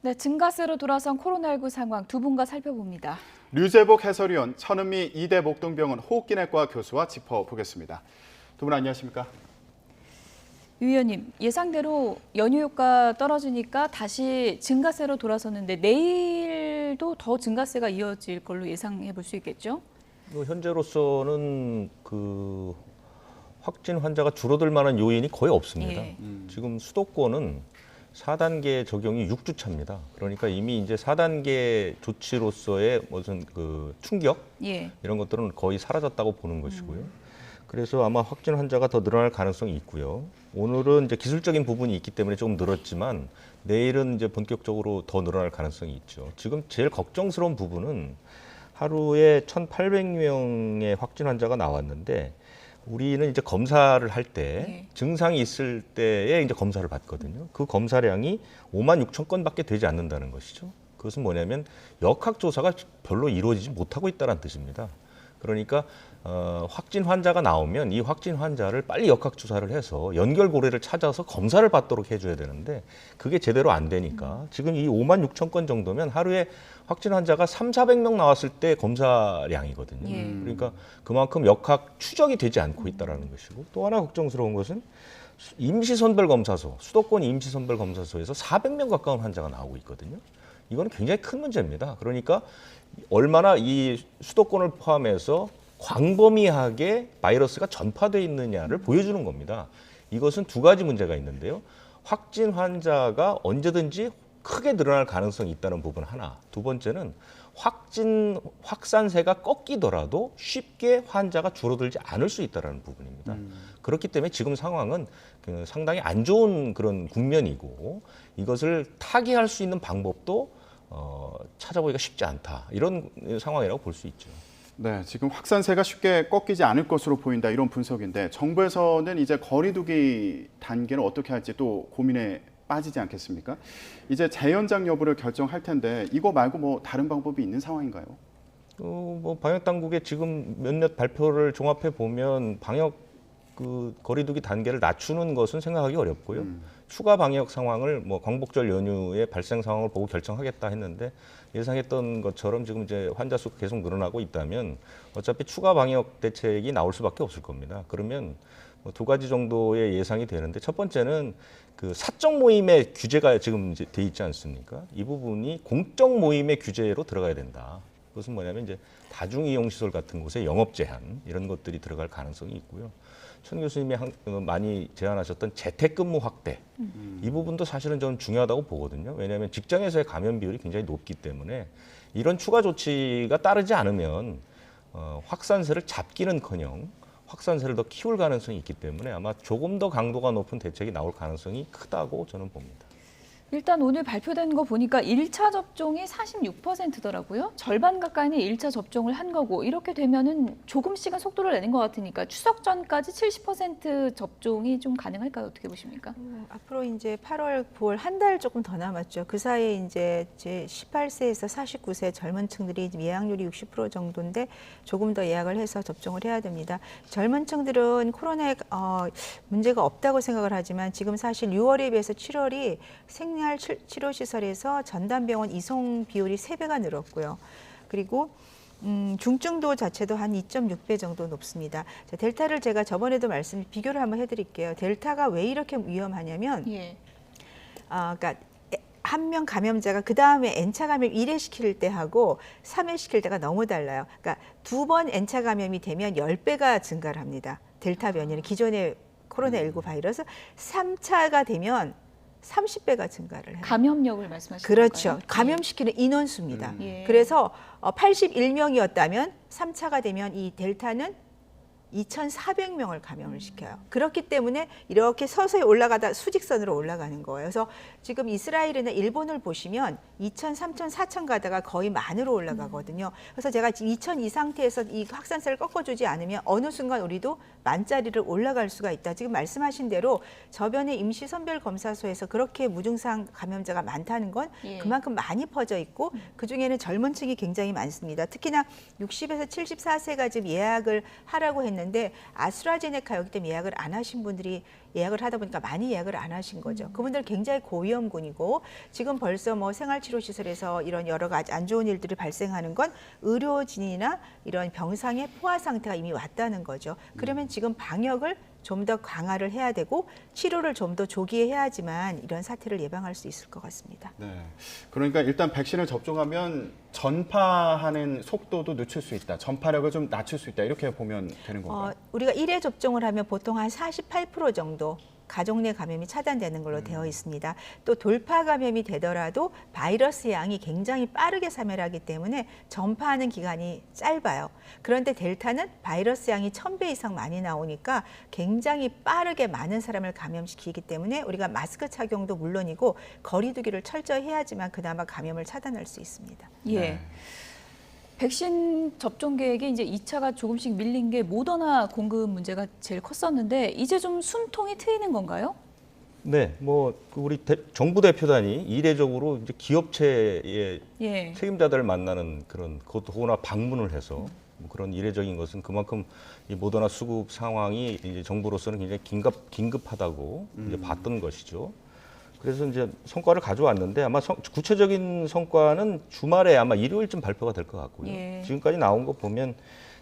네, 증가세로 돌아선 코로나19 상황 두 분과 살펴봅니다. 류재복 해설위원, 천은미 이대 목동병원 호흡기내과 교수와 짚어보겠습니다. 두 분 안녕하십니까? 유 의원님, 예상대로 연휴 효과 떨어지니까 다시 증가세로 돌아섰는데 내일도 더 증가세가 이어질 걸로 예상해 볼 수 있겠죠? 현재로서는 확진 환자가 줄어들 만한 요인이 거의 없습니다. 예. 지금 수도권은 4단계 적용이 6주 차입니다. 그러니까 이미 이제 4단계 조치로서의 무슨 충격 예. 이런 것들은 거의 사라졌다고 보는 것이고요. 그래서 아마 확진 환자가 더 늘어날 가능성이 있고요. 오늘은 이제 기술적인 부분이 있기 때문에 조금 늘었지만 내일은 이제 본격적으로 더 늘어날 가능성이 있죠. 지금 제일 걱정스러운 부분은 하루에 1,800명의 확진 환자가 나왔는데 우리는 이제 검사를 할 때 네. 증상이 있을 때에 이제 검사를 받거든요. 그 검사량이 56,000건밖에 되지 않는다는 것이죠. 그것은 뭐냐면 역학조사가 별로 이루어지지 못하고 있다는 뜻입니다. 그러니까 확진 환자가 나오면 이 확진 환자를 빨리 역학조사를 해서 연결고리를 찾아서 검사를 받도록 해줘야 되는데 그게 제대로 안 되니까 지금 이 56,000건 정도면 하루에 확진 환자가 300~400명 나왔을 때 검사량이거든요. 예. 그러니까 그만큼 역학 추적이 되지 않고 있다는 것이고 또 하나 걱정스러운 것은 임시선별검사소, 수도권 임시선별검사소에서 400명 가까운 환자가 나오고 있거든요. 이거는 굉장히 큰 문제입니다. 그러니까 얼마나 이 수도권을 포함해서 광범위하게 바이러스가 전파되어 있느냐를 보여주는 겁니다. 이것은 두 가지 문제가 있는데요. 확진 환자가 언제든지 크게 늘어날 가능성이 있다는 부분 하나. 두 번째는 확산세가 꺾이더라도 쉽게 환자가 줄어들지 않을 수 있다는 부분입니다. 그렇기 때문에 지금 상황은 상당히 안 좋은 그런 국면이고 이것을 타개할 수 있는 방법도 찾아보기가 쉽지 않다. 이런 상황이라고 볼 수 있죠. 네, 지금 확산세가 쉽게 꺾이지 않을 것으로 보인다 이런 분석인데 정부에서는 이제 거리두기 단계를 어떻게 할지 또 고민에 빠지지 않겠습니까? 이제 재연장 여부를 결정할 텐데 이거 말고 뭐 다른 방법이 있는 상황인가요? 방역 당국의 지금 몇몇 발표를 종합해 보면 방역 거리두기 단계를 낮추는 것은 생각하기 어렵고요. 추가 방역 상황을 광복절 연휴의 발생 상황을 보고 결정하겠다 했는데 예상했던 것처럼 지금 이제 환자 수가 계속 늘어나고 있다면 어차피 추가 방역 대책이 나올 수밖에 없을 겁니다. 그러면 두 가지 정도의 예상이 되는데 첫 번째는 사적 모임의 규제가 지금 이제 돼 있지 않습니까? 이 부분이 공적 모임의 규제로 들어가야 된다. 그것은 뭐냐면 이제 다중이용시설 같은 곳에 영업 제한 이런 것들이 들어갈 가능성이 있고요. 천 교수님이 많이 제안하셨던 재택근무 확대 이 부분도 사실은 좀 중요하다고 보거든요. 왜냐하면 직장에서의 감염 비율이 굉장히 높기 때문에 이런 추가 조치가 따르지 않으면 확산세를 잡기는커녕 확산세를 더 키울 가능성이 있기 때문에 아마 조금 더 강도가 높은 대책이 나올 가능성이 크다고 저는 봅니다. 일단 오늘 발표된 거 보니까 1차 접종이 46%더라고요. 절반 가까이는 1차 접종을 한 거고 이렇게 되면은 조금씩은 속도를 내는 것 같으니까 추석 전까지 70% 접종이 좀 가능할까요? 어떻게 보십니까? 앞으로 이제 8월, 9월 한 달 조금 더 남았죠. 그 사이에 이제 제 18세에서 49세 젊은 층들이 예약률이 60% 정도인데 조금 더 예약을 해서 접종을 해야 됩니다. 젊은 층들은 코로나에 문제가 없다고 생각을 하지만 지금 사실 6월에 비해서 7월이 생리할 치료시설에서 전담병원 이송 비율이 3배가 늘었고요. 그리고 중증도 자체도 한 2.6배 정도 높습니다. 자, 델타를 제가 저번에도 비교를 한번 해드릴게요. 델타가 왜 이렇게 위험하냐면, 예. 그러니까 한 명 감염자가 그 다음에 N차 감염 1회 시킬 때하고 3회 시킬 때가 너무 달라요. 그러니까 2번 N차 감염이 되면 10배가 증가를 합니다. 델타 변이는 기존의 코로나19 바이러스 3차가 되면 30배가 증가를 해요. 감염력을 말씀하시는 그렇죠. 건가요? 감염시키는 인원수입니다. 예. 그래서 81명이었다면 3차가 되면 이 델타는 2,400명을 감염을 시켜요. 그렇기 때문에 이렇게 서서히 올라가다 수직선으로 올라가는 거예요. 그래서 지금 이스라엘이나 일본을 보시면 2,000, 3,000, 4,000 가다가 거의 만으로 올라가거든요. 그래서 제가 2,000 이 상태에서 이 확산세를 꺾어주지 않으면 어느 순간 우리도 만짜리를 올라갈 수가 있다. 지금 말씀하신 대로 저변의 임시선별검사소에서 그렇게 무증상 감염자가 많다는 건 예. 그만큼 많이 퍼져 있고 그중에는 젊은 층이 굉장히 많습니다. 특히나 60에서 74세가 지금 예약을 하라고 했는데 아스트라제네카 여기 때문에 예약을 안 하신 분들이 예약을 하다 보니까 많이 예약을 안 하신 거죠. 그분들 굉장히 고위험군이고 지금 벌써 뭐 생활치료시설에서 이런 여러 가지 안 좋은 일들이 발생하는 건 의료진이나 이런 병상의 포화 상태가 이미 왔다는 거죠. 그러면 지금 방역을 좀 더 강화를 해야 되고 치료를 좀 더 조기에 해야지만 이런 사태를 예방할 수 있을 것 같습니다. 네. 그러니까 일단 백신을 접종하면 전파하는 속도도 늦출 수 있다. 전파력을 좀 낮출 수 있다. 이렇게 보면 되는 건가요? 우리가 1회 접종을 하면 보통 한 48% 정도 가족 내 감염이 차단되는 걸로 되어 있습니다. 또 돌파 감염이 되더라도 바이러스 양이 굉장히 빠르게 사멸하기 때문에 전파하는 기간이 짧아요. 그런데 델타는 바이러스 양이 1000배 이상 많이 나오니까 굉장히 빠르게 많은 사람을 감염시키기 때문에 우리가 마스크 착용도 물론이고 거리 두기를 철저히 해야지만 그나마 감염을 차단할 수 있습니다. 예. 네. 백신 접종 계획이 이제 2차가 조금씩 밀린 게 모더나 공급 문제가 제일 컸었는데 이제 좀 숨통이 트이는 건가요? 네, 우리 정부 대표단이 이례적으로 이제 기업체의 예. 책임자들을 만나는 그런 그것도 방문을 해서 뭐 그런 이례적인 것은 그만큼 이 모더나 수급 상황이 이제 정부로서는 굉장히 긴급하다고 이제 봤던 것이죠. 그래서 이제 성과를 가져왔는데 아마 구체적인 성과는 주말에 아마 일요일쯤 발표가 될 것 같고요. 예. 지금까지 나온 거 보면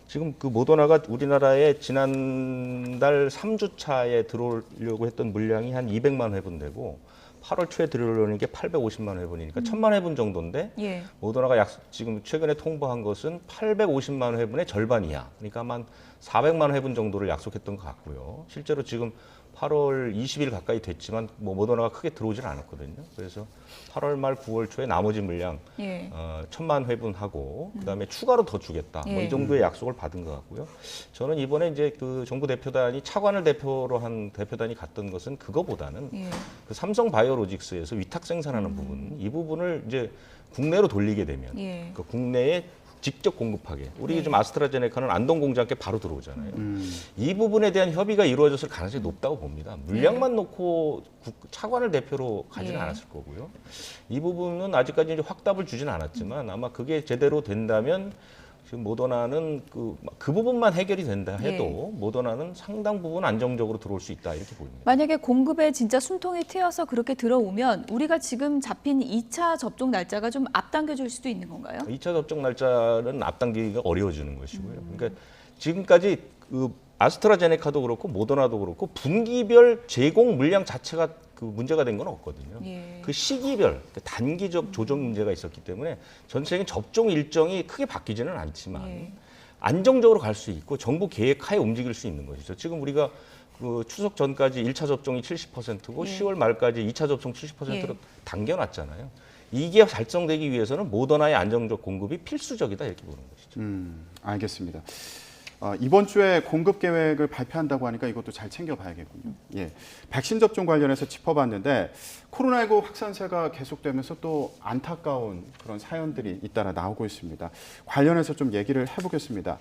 지금 그 모더나가 우리나라에 지난달 3주차에 들어오려고 했던 물량이 한 200만 회분 되고 8월 초에 들어오려는 게 850만 회분이니까 1000만 회분 정도인데 예. 모더나가 지금 최근에 통보한 것은 850만 회분의 절반 이하, 그러니까 한 400만 회분 정도를 약속했던 것 같고요. 실제로 지금 8월 20일 가까이 됐지만 모더나가 크게 들어오질 않았거든요. 그래서 8월 말 9월 초에 나머지 물량 예. 1000만 회분하고 그다음에 추가로 더 주겠다. 예. 이 정도의 약속을 받은 것 같고요. 저는 이번에 이제 그 정부 대표단이 차관을 대표로 한 대표단이 갔던 것은 그거보다는 예. 그 삼성 바이오로직스에서 위탁 생산하는 부분, 이 부분을 이제 국내로 돌리게 되면 예. 그 국내에 직접 공급하게. 우리 지금 아스트라제네카는 안동 공장께 바로 들어오잖아요. 이 부분에 대한 협의가 이루어졌을 가능성이 높다고 봅니다. 물량만 놓고 차관을 대표로 가지는 예. 않았을 거고요. 이 부분은 아직까지 이제 확답을 주지는 않았지만 아마 그게 제대로 된다면 지금 모더나는 그 부분만 해결이 된다 해도 모더나는 상당 부분 안정적으로 들어올 수 있다 이렇게 보입니다. 만약에 공급에 진짜 숨통이 트여서 그렇게 들어오면 우리가 지금 잡힌 2차 접종 날짜가 좀 앞당겨 줄 수도 있는 건가요? 2차 접종 날짜는 앞당기기가 어려워지는 것이고요. 그러니까 지금까지 그 아스트라제네카도 그렇고 모더나도 그렇고 분기별 제공 물량 자체가 그 문제가 된 건 없거든요. 예. 그 시기별 단기적 조정 문제가 있었기 때문에 전체적인 접종 일정이 크게 바뀌지는 않지만 예. 안정적으로 갈 수 있고 정부 계획하에 움직일 수 있는 것이죠. 지금 우리가 그 추석 전까지 1차 접종이 70%고 예. 10월 말까지 2차 접종 70%로 예. 당겨놨잖아요. 이게 달성되기 위해서는 모더나의 안정적 공급이 필수적이다 이렇게 보는 것이죠. 알겠습니다. 이번 주에 공급 계획을 발표한다고 하니까 이것도 잘 챙겨봐야겠군요. 예, 백신 접종 관련해서 짚어봤는데 코로나19 확산세가 계속되면서 또 안타까운 그런 사연들이 잇따라 나오고 있습니다. 관련해서 좀 얘기를 해보겠습니다.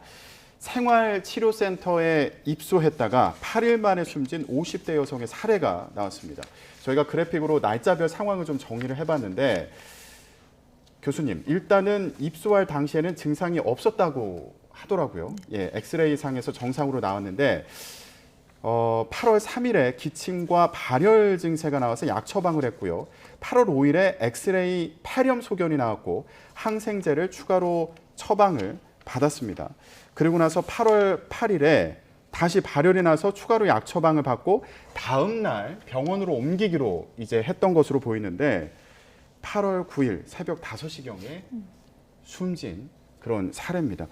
생활치료센터에 입소했다가 8일 만에 숨진 50대 여성의 사례가 나왔습니다. 저희가 그래픽으로 날짜별 상황을 좀 정리를 해봤는데 교수님, 일단은 입소할 당시에는 증상이 없었다고 하더라고요. 예, 엑스레이 상에서 정상으로 나왔는데 8월 3일에 기침과 발열 증세가 나와서 약 처방을 했고요. 8월 5일에 엑스레이 폐렴 소견이 나왔고 항생제를 추가로 처방을 받았습니다. 그리고 나서 8월 8일에 다시 발열이 나서 추가로 약 처방을 받고 다음 날 병원으로 옮기기로 이제 했던 것으로 보이는데 8월 9일 새벽 5시경에 숨진 그런 사례입니다.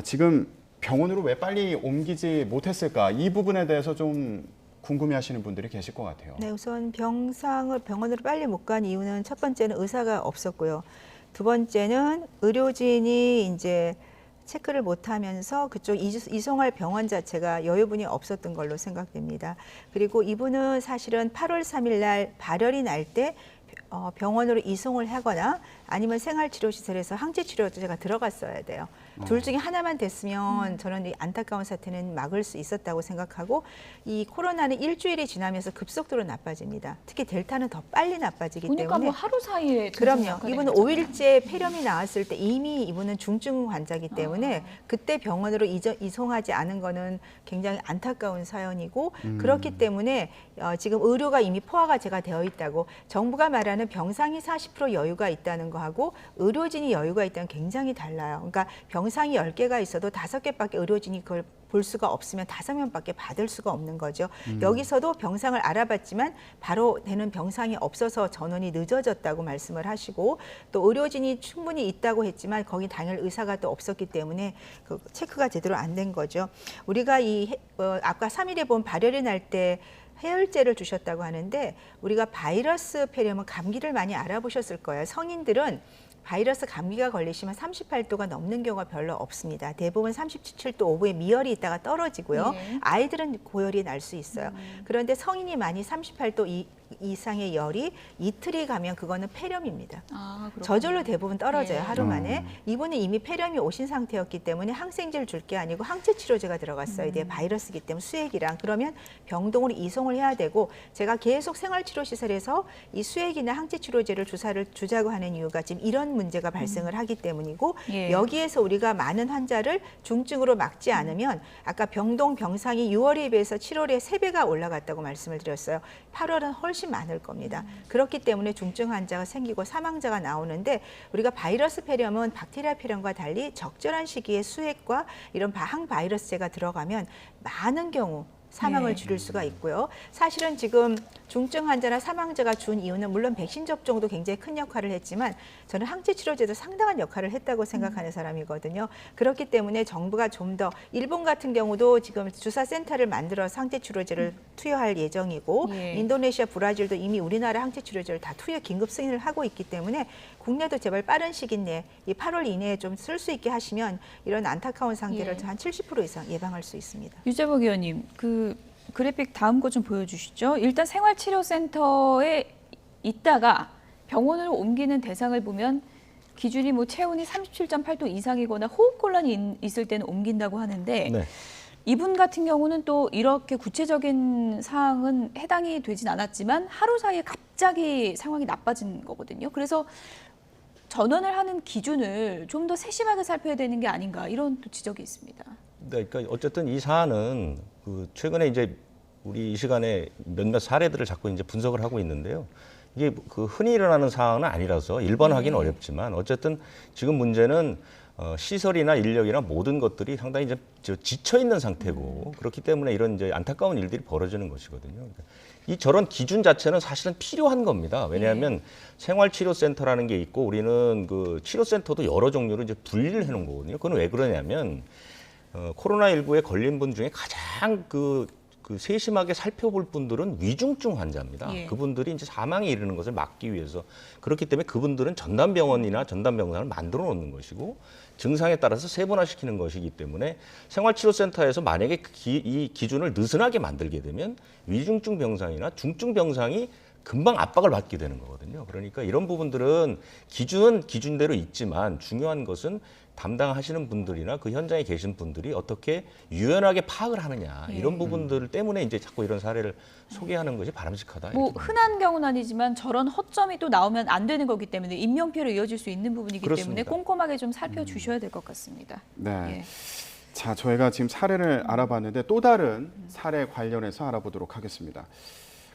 지금 병원으로 왜 빨리 옮기지 못했을까? 이 부분에 대해서 좀 궁금해하시는 분들이 계실 것 같아요. 네, 우선 병원으로 빨리 못 간 이유는 첫 번째는 의사가 없었고요. 두 번째는 의료진이 이제 체크를 못하면서 그쪽 이송할 병원 자체가 여유분이 없었던 걸로 생각됩니다. 그리고 이분은 사실은 8월 3일 날 발열이 날 때 병원으로 이송을 하거나 아니면 생활치료시설에서 항체치료제가 들어갔어야 돼요. 둘 중에 하나만 됐으면 저는 이 안타까운 사태는 막을 수 있었다고 생각하고, 이 코로나는 일주일이 지나면서 급속도로 나빠집니다. 특히 델타는 더 빨리 나빠지기 보니까 때문에. 뭐 하루 사이에 그럼요. 이분은 5일째 폐렴이 나왔을 때 이미 이분은 중증 환자이기 때문에 그때 병원으로 이송하지 않은 거는 굉장히 안타까운 사연이고, 그렇기 때문에 지금 의료가 이미 포화가 제가 되어 있다고, 정부가 말하는 병상이 40% 여유가 있다는 거하고 의료진이 여유가 있다는 굉장히 달라요. 그러니까 병상이 10개가 있어도 5개밖에 의료진이 그걸 볼 수가 없으면 5명밖에 받을 수가 없는 거죠. 여기서도 병상을 알아봤지만 바로 되는 병상이 없어서 전원이 늦어졌다고 말씀을 하시고, 또 의료진이 충분히 있다고 했지만 거기 당일 의사가 또 없었기 때문에 그 체크가 제대로 안 된 거죠. 우리가 아까 3일에 본 발열이 날 때 해열제를 주셨다고 하는데, 우리가 바이러스 폐렴은 감기를 많이 알아보셨을 거예요. 성인들은 바이러스 감기가 걸리시면 38도가 넘는 경우가 별로 없습니다. 대부분 37도 5분에 미열이 있다가 떨어지고요. 네. 아이들은 고열이 날 수 있어요. 그런데 성인이 많이 38도 이상의 열이 이틀이 가면 그거는 폐렴입니다. 그렇군요. 저절로 대부분 떨어져요. 예. 하루 만에. 이분은 이미 폐렴이 오신 상태였기 때문에 항생제를 줄 게 아니고 항체 치료제가 들어갔어야 돼요. 바이러스기 때문에 수액이랑. 그러면 병동으로 이송을 해야 되고, 제가 계속 생활치료시설에서 이 수액이나 항체 치료제를 주사를 주자고 하는 이유가 지금 이런 문제가 발생을 하기 때문이고, 예. 여기에서 우리가 많은 환자를 중증으로 막지 않으면, 아까 병동 병상이 6월에 비해서 7월에 3배가 올라갔다고 말씀을 드렸어요. 8월은 훨씬 많을 겁니다. 그렇기 때문에 중증 환자가 생기고 사망자가 나오는데, 우리가 바이러스 폐렴은 박테리아 폐렴과 달리 적절한 시기에 수액과 이런 항바이러스제가 들어가면 많은 경우 사망을 네. 줄일 수가 있고요. 사실은 지금 중증 환자나 사망자가 준 이유는 물론 백신 접종도 굉장히 큰 역할을 했지만, 저는 항체 치료제도 상당한 역할을 했다고 생각하는 사람이거든요. 그렇기 때문에 정부가 좀 더, 일본 같은 경우도 지금 주사센터를 만들어서 항체 치료제를 투여할 예정이고, 예. 인도네시아, 브라질도 이미 우리나라 항체 치료제를 다 투여 긴급 승인을 하고 있기 때문에, 국내도 제발 빠른 시기 내에 이 8월 이내에 좀 쓸 수 있게 하시면 이런 안타까운 상태를 예. 한 70% 이상 예방할 수 있습니다. 유재복 의원님, 그 그래픽 다음 거 좀 보여주시죠. 일단 생활치료센터에 있다가 병원으로 옮기는 대상을 보면 기준이 뭐 체온이 37.8도 이상이거나 호흡곤란이 있을 때는 옮긴다고 하는데, 네. 이분 같은 경우는 또 이렇게 구체적인 사항은 해당이 되진 않았지만 하루 사이에 갑자기 상황이 나빠진 거거든요. 그래서 전원을 하는 기준을 좀 더 세심하게 살펴야 되는 게 아닌가, 이런 또 지적이 있습니다. 네, 그러니까 어쨌든 이 사안은 그 최근에 이제 우리 이 시간에 몇몇 사례들을 자꾸 이제 분석을 하고 있는데요. 이게 그 흔히 일어나는 사안은 아니라서 일반화하기는 어렵지만, 어쨌든 지금 문제는 시설이나 인력이나 모든 것들이 상당히 이제 지쳐 있는 상태고, 그렇기 때문에 이런 이제 안타까운 일들이 벌어지는 것이거든요. 그러니까 이 저런 기준 자체는 사실은 필요한 겁니다. 왜냐하면 생활치료센터라는 게 있고, 우리는 그 치료센터도 여러 종류로 이제 분리를 해놓은 거거든요. 그건 왜 그러냐면 코로나19에 걸린 분 중에 가장 그 세심하게 살펴볼 분들은 위중증 환자입니다. 예. 그분들이 이제 사망에 이르는 것을 막기 위해서, 그렇기 때문에 그분들은 전담병원이나 전담병상을 만들어 놓는 것이고, 증상에 따라서 세분화시키는 것이기 때문에 생활치료센터에서 만약에 이 기준을 느슨하게 만들게 되면 위중증 병상이나 중증 병상이 금방 압박을 받게 되는 거거든요. 그러니까 이런 부분들은 기준은 기준대로 있지만, 중요한 것은 담당하시는 분들이나 그 현장에 계신 분들이 어떻게 유연하게 파악을 하느냐, 이런 부분들 때문에 이제 자꾸 이런 사례를 소개하는 것이 바람직하다. 뭐 이렇게 흔한 경우는 아니지만 저런 허점이 또 나오면 안 되는 거기 때문에 인명피해로 이어질 수 있는 부분이기 그렇습니다. 때문에 꼼꼼하게 좀 살펴주셔야 될 것 같습니다. 네. 예. 자, 저희가 지금 사례를 알아봤는데 또 다른 사례 관련해서 알아보도록 하겠습니다.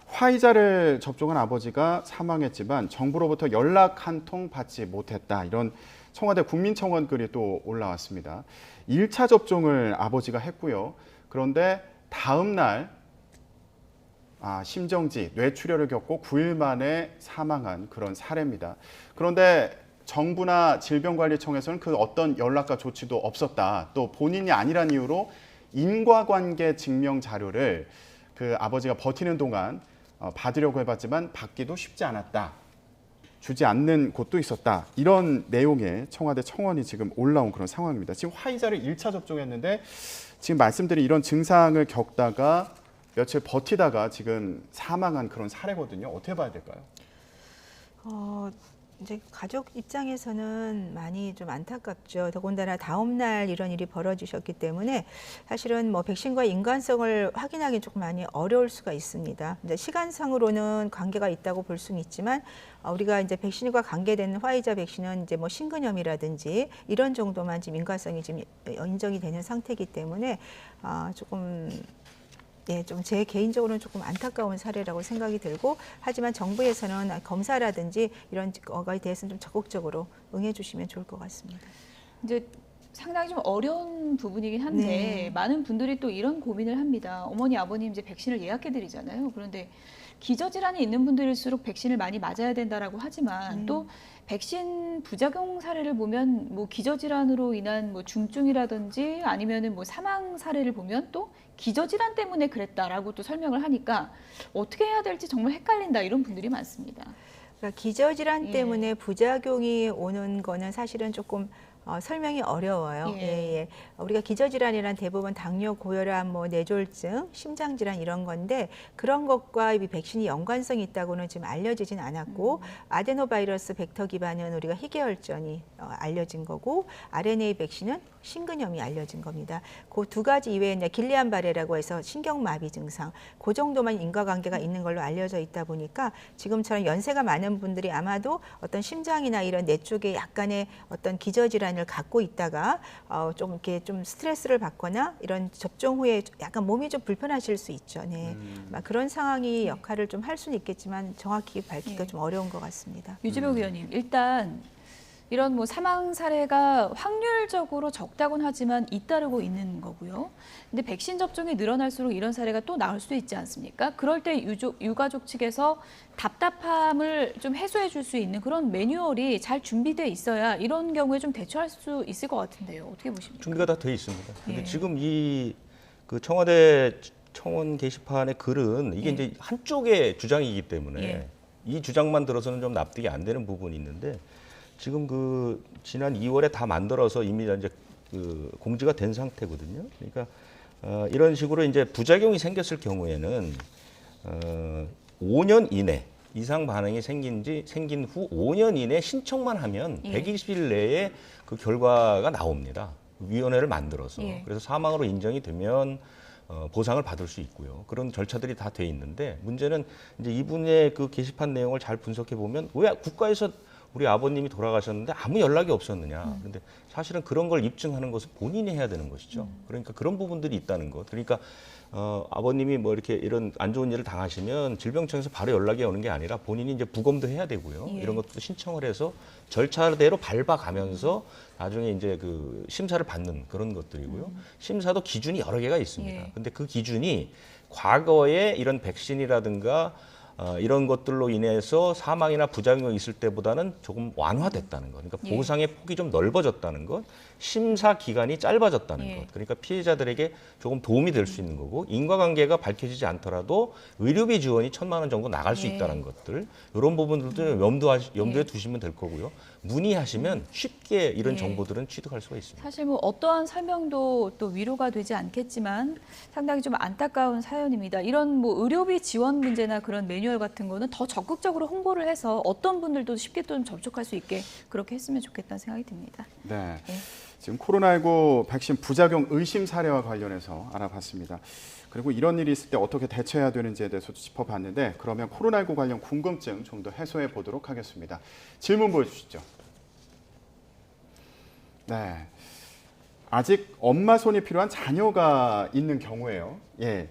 화이자를 접종한 아버지가 사망했지만 정부로부터 연락 한 통 받지 못했다, 이런 청와대 국민청원 글이 또 올라왔습니다. 1차 접종을 아버지가 했고요. 그런데 다음 날 심정지, 뇌출혈을 겪고 9일 만에 사망한 그런 사례입니다. 그런데 정부나 질병관리청에서는 그 어떤 연락과 조치도 없었다. 또 본인이 아니란 이유로 인과관계 증명 자료를 그 아버지가 버티는 동안 받으려고 해봤지만 받기도 쉽지 않았다. 주지 않는 곳도 있었다. 이런 내용의 청와대 청원이 지금 올라온 그런 상황입니다. 지금 화이자를 1차 접종했는데 지금 말씀드린 이런 증상을 겪다가 며칠 버티다가 지금 사망한 그런 사례거든요. 어떻게 봐야 될까요? 이제 가족 입장에서는 많이 좀 안타깝죠. 더군다나 다음 날 이런 일이 벌어지셨기 때문에 사실은 뭐 백신과 인간성을 확인하기 조금 많이 어려울 수가 있습니다. 이제 시간상으로는 관계가 있다고 볼 수는 있지만 우리가 이제 백신과 관계되는 화이자 백신은 이제 뭐 심근염이라든지 이런 정도만 지금 인과성이 지금 인정이 되는 상태이기 때문에 조금 예, 좀 제 개인적으로는 조금 안타까운 사례라고 생각이 들고 하지만 정부에서는 검사라든지 이런 거에 대해서는 좀 적극적으로 응해 주시면 좋을 것 같습니다. 이제 상당히 좀 어려운 부분이긴 한데 네. 많은 분들이 또 이런 고민을 합니다. 어머니, 아버님 이제 백신을 예약해 드리잖아요. 그런데 기저질환이 있는 분들일수록 백신을 많이 맞아야 된다라고 하지만 또 백신 부작용 사례를 보면 뭐 기저질환으로 인한 뭐 중증이라든지 아니면은 뭐 사망 사례를 보면 또 기저질환 때문에 그랬다라고 또 설명을 하니까 어떻게 해야 될지 정말 헷갈린다 이런 분들이 많습니다. 그러니까 기저질환 예. 때문에 부작용이 오는 거는 사실은 조금 설명이 어려워요. 예. 예. 우리가 기저질환이란 대부분 당뇨, 고혈압, 뭐 뇌졸중, 심장질환 이런 건데 그런 것과 이 백신이 연관성이 있다고는 지금 알려지진 않았고 아데노바이러스 벡터 기반은 우리가 희귀혈전이 알려진 거고 RNA 백신은 심근염이 알려진 겁니다. 그 두 가지 이외에 길리안 바레라고 해서 신경마비 증상, 그 정도만 인과관계가 있는 걸로 알려져 있다 보니까 지금처럼 연세가 많은 분들이 아마도 어떤 심장이나 이런 뇌 쪽에 약간의 어떤 기저질환을 갖고 있다가 좀 이렇게 좀 스트레스를 받거나 이런 접종 후에 약간 몸이 좀 불편하실 수 있죠. 네, 그런 상황이 역할을 좀 할 수는 있겠지만 정확히 밝히기가 예. 좀 어려운 것 같습니다. 유지복 의원님, 일단 이런 뭐 사망 사례가 확률적으로 적다곤 하지만 잇따르고 있는 거고요. 근데 백신 접종이 늘어날수록 이런 사례가 또 나올 수도 있지 않습니까? 그럴 때 유가족 측에서 답답함을 좀 해소해 줄 수 있는 그런 매뉴얼이 잘 준비돼 있어야 이런 경우에 좀 대처할 수 있을 것 같은데요. 어떻게 보십니까? 준비가 다 돼 있습니다. 근데 예. 지금 그 청와대 청원 게시판의 글은 이게 예. 이제 한쪽의 주장이기 때문에 예. 이 주장만 들어서는 좀 납득이 안 되는 부분이 있는데 지금 그 지난 2월에 다 만들어서 이미 이제 그 공지가 된 상태거든요. 그러니까 이런 식으로 이제 부작용이 생겼을 경우에는 5년 이내 이상 반응이 생긴 후 5년 이내 신청만 하면 예. 120일 내에 그 결과가 나옵니다. 위원회를 만들어서. 예. 그래서 사망으로 인정이 되면 보상을 받을 수 있고요. 그런 절차들이 다 돼 있는데 문제는 이제 이분의 그 게시판 내용을 잘 분석해 보면 왜 국가에서 우리 아버님이 돌아가셨는데 아무 연락이 없었느냐. 그런데 사실은 그런 걸 입증하는 것은 본인이 해야 되는 것이죠. 그러니까 그런 부분들이 있다는 것. 그러니까 아버님이 뭐 이렇게 이런 안 좋은 일을 당하시면 질병청에서 바로 연락이 오는 게 아니라 본인이 이제 부검도 해야 되고요. 예. 이런 것도 신청을 해서 절차대로 밟아가면서 나중에 이제 그 심사를 받는 그런 것들이고요. 심사도 기준이 여러 개가 있습니다. 예. 근데 그 기준이 과거에 이런 백신이라든가 이런 것들로 인해서 사망이나 부작용이 있을 때보다는 조금 완화됐다는 것. 그러니까 예. 보상의 폭이 좀 넓어졌다는 것. 심사 기간이 짧아졌다는 예. 것. 그러니까 피해자들에게 조금 도움이 될 수 있는 거고 인과관계가 밝혀지지 않더라도 의료비 지원이 1,000만 원 정도 나갈 수 예. 있다는 것들. 이런 부분들도 염두에 두시면 될 거고요. 문의하시면 쉽게 이런 예. 정보들은 취득할 수가 있습니다. 사실 뭐 어떠한 설명도 또 위로가 되지 않겠지만 상당히 좀 안타까운 사연입니다. 이런 뭐 의료비 지원 문제나 그런 매뉴얼 같은 거는 더 적극적으로 홍보를 해서 어떤 분들도 쉽게 좀 접촉할 수 있게 그렇게 했으면 좋겠다는 생각이 듭니다. 네. 예. 지금 코로나19 백신 부작용 의심 사례와 관련해서 알아봤습니다. 그리고 이런 일이 있을 때 어떻게 대처해야 되는지에 대해서도 짚어봤는데 그러면 코로나19 관련 궁금증 좀 더 해소해 보도록 하겠습니다. 질문 보여주시죠. 네. 아직 엄마 손이 필요한 자녀가 있는 경우에요. 예.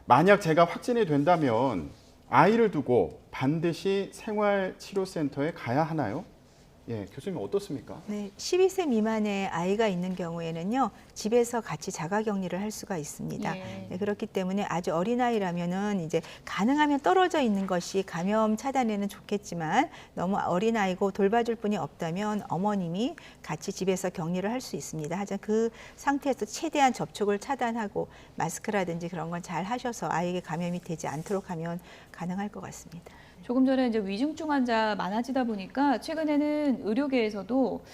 만약 제가 확진이 된다면 아이를 두고 반드시 생활치료센터에 가야 하나요? 예, 교수님 어떻습니까? 네, 12세 미만의 아이가 있는 경우에는요, 집에서 같이 자가격리를 할 수가 있습니다. 예. 네, 그렇기 때문에 아주 어린아이라면은 이제 가능하면 떨어져 있는 것이 감염 차단에는 좋겠지만 너무 어린아이고 돌봐줄 분이 없다면 어머님이 같이 집에서 격리를 할 수 있습니다. 하지만 그 상태에서 최대한 접촉을 차단하고 마스크라든지 그런 건 잘 하셔서 아이에게 감염이 되지 않도록 하면 가능할 것 같습니다. 조금 전에 이제 위중증 환자 많아지다 보니까 최근에는 의료계에서도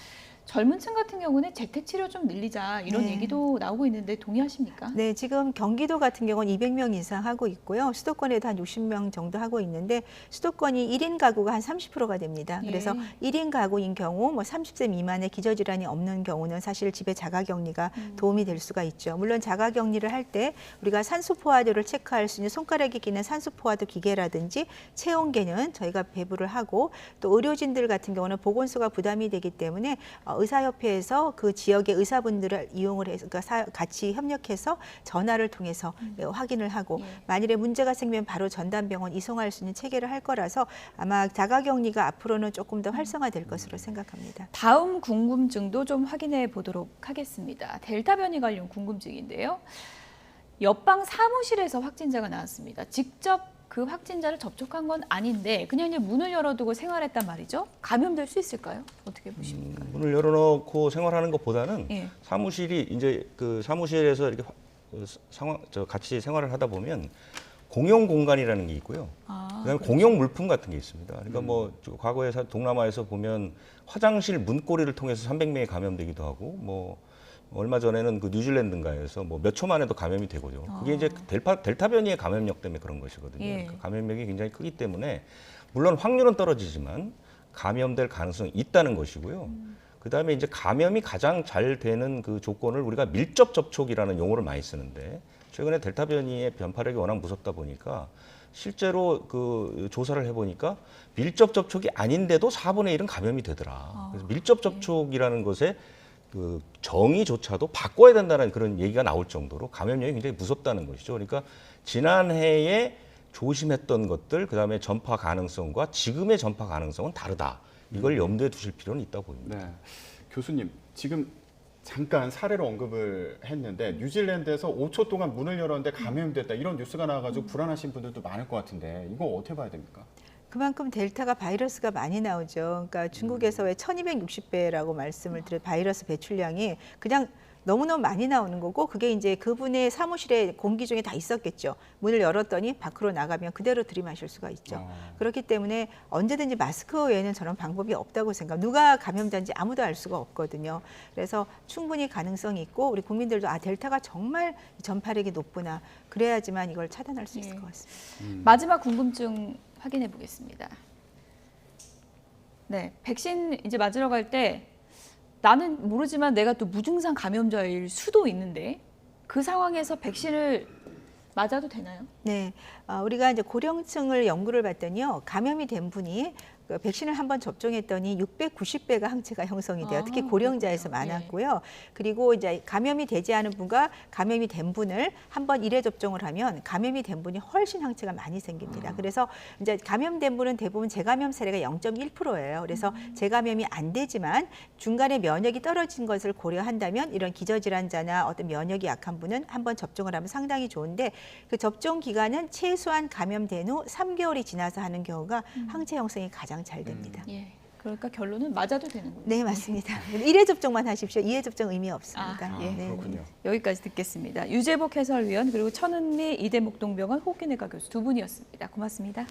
젊은 층 같은 경우는 재택 치료 좀 늘리자 이런 네. 얘기도 나오고 있는데 동의하십니까? 네, 지금 경기도 같은 경우는 200명 이상 하고 있고요. 수도권에도 한 60명 정도 하고 있는데 수도권이 1인 가구가 한 30%가 됩니다. 그래서 예. 1인 가구인 경우 뭐 30세 미만의 기저질환이 없는 경우는 사실 집에 자가격리가 도움이 될 수가 있죠. 물론 자가격리를 할 때 우리가 산소 포화도를 체크할 수 있는 손가락에 끼는 산소 포화도 기계라든지 체온계는 저희가 배부를 하고 또 의료진들 같은 경우는 보건소가 부담이 되기 때문에 의사협회에서 그 지역의 의사분들을 이용을 해서 그러니까 같이 협력해서 전화를 통해서 확인을 하고 예. 만일에 문제가 생기면 바로 전담병원 이송할 수 있는 체계를 할 거라서 아마 자가격리가 앞으로는 조금 더 활성화될 것으로 생각합니다. 다음 궁금증도 좀 확인해 보도록 하겠습니다. 델타 변이 관련 궁금증인데요. 옆방 사무실에서 확진자가 나왔습니다. 직접 그 확진자를 접촉한 건 아닌데 그냥 이제 문을 열어두고 생활했단 말이죠. 감염될 수 있을까요? 어떻게 보십니까? 문을 열어놓고 생활하는 것보다는 예. 사무실이 이제 그 사무실에서 이렇게 같이 생활을 하다 보면 공용 공간이라는 게 있고요. 그다음에 공용 물품 같은 게 있습니다. 그러니까 뭐 과거에 동남아에서 보면 화장실 문고리를 통해서 300명이 감염되기도 하고 뭐 얼마 전에는 그 뉴질랜드인가에서 뭐 몇 초 만에도 감염이 되고요. 그게 이제 델타 변이의 감염력 때문에 그런 것이거든요. 예. 그러니까 감염력이 굉장히 크기 때문에 물론 확률은 떨어지지만 감염될 가능성이 있다는 것이고요. 그다음에 이제 감염이 가장 잘 되는 그 조건을 우리가 밀접 접촉이라는 용어를 많이 쓰는데 최근에 델타 변이의 변파력이 워낙 무섭다 보니까 실제로 그 조사를 해보니까 밀접 접촉이 아닌데도 4분의 1은 감염이 되더라. 그래서 밀접 접촉이라는 것에 그 정의조차도 바꿔야 된다는 그런 얘기가 나올 정도로 감염력이 굉장히 무섭다는 것이죠. 그러니까 지난해에 조심했던 것들, 그다음에 전파 가능성과 지금의 전파 가능성은 다르다. 이걸 염두에 두실 필요는 있다고 봅니다. 네. 교수님, 지금 잠깐 사례로 언급을 했는데 뉴질랜드에서 5초 동안 문을 열었는데 감염됐다 이런 뉴스가 나와가지고 불안하신 분들도 많을 것 같은데 이거 어떻게 봐야 됩니까? 그만큼 델타가 바이러스가 많이 나오죠. 그러니까 중국에서 왜 1260배라고 말씀을 드려 바이러스 배출량이 그냥 너무너무 많이 나오는 거고 그게 이제 그분의 사무실에 공기 중에 다 있었겠죠. 문을 열었더니 밖으로 나가면 그대로 들이마실 수가 있죠. 그렇기 때문에 언제든지 마스크 외에는 저는 방법이 없다고 생각합니다. 누가 감염자인지 아무도 알 수가 없거든요. 그래서 충분히 가능성이 있고 우리 국민들도 아 델타가 정말 전파력이 높구나. 그래야지만 이걸 차단할 수 있을 것 같습니다. 마지막 궁금증 확인해 보겠습니다. 네, 백신 이제 맞으러 갈 때 나는 모르지만 내가 또 무증상 감염자일 수도 있는데 그 상황에서 백신을 맞아도 되나요? 네, 우리가 이제 고령층을 연구를 봤더니요, 감염이 된 분이 그 백신을 한번 접종했더니 690배가 항체가 형성이 돼요. 특히 고령자에서 그렇군요. 많았고요. 그리고 이제 감염이 되지 않은 분과 감염이 된 분을 한번 1회 접종을 하면 감염이 된 분이 훨씬 항체가 많이 생깁니다. 그래서 이제 감염된 분은 대부분 재감염 사례가 0.1%예요. 그래서 재감염이 안 되지만 중간에 면역이 떨어진 것을 고려한다면 이런 기저질환자나 어떤 면역이 약한 분은 한번 접종을 하면 상당히 좋은데 그 접종 기간은 최소한 감염된 후 3개월이 지나서 하는 경우가 항체 형성이 가장 잘 됩니다. 예. 그러니까 결론은 맞아도 되는군요. 네, 맞습니다. 1회 접종만 하십시오. 2회 접종 의미 없습니다. 예. 네. 그렇군요. 여기까지 듣겠습니다. 유재복 해설위원 그리고 천은미 이대목동병원 호흡기내과 교수 두 분이었습니다. 고맙습니다.